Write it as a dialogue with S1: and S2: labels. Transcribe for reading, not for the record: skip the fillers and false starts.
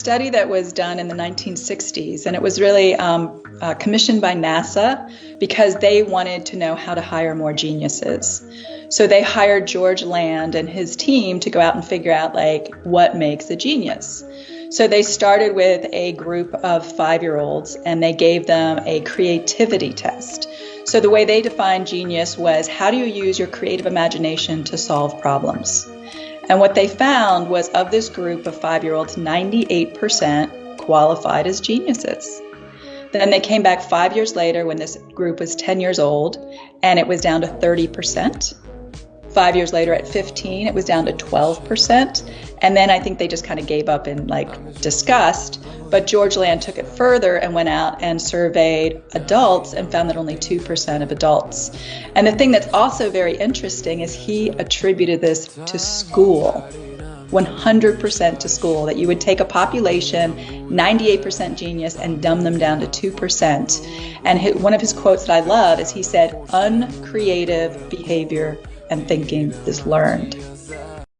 S1: Study that was done in the 1960s, and it was really commissioned by NASA because they wanted to know how to hire more geniuses. So they hired George Land and his team to go out and figure out what makes a genius. So they started with a group of 5-year-olds and they gave them a creativity test. So the way they defined genius was, how do you use your creative imagination to solve problems? And what they found was, of this group of 5-year-olds, 98% qualified as geniuses. Then they came back 5 years later when this group was 10 years old, and it was down to 30%. 5 years later at 15, it was down to 12%. And then I think they just kind of gave up in disgust. But George Land took it further and went out and surveyed adults and found that only 2% of adults. And the thing that's also very interesting is he attributed this to school, 100% to school, that you would take a population, 98% genius, and dumb them down to 2%. And one of his quotes that I love is he said, "Uncreative behavior and thinking is learned."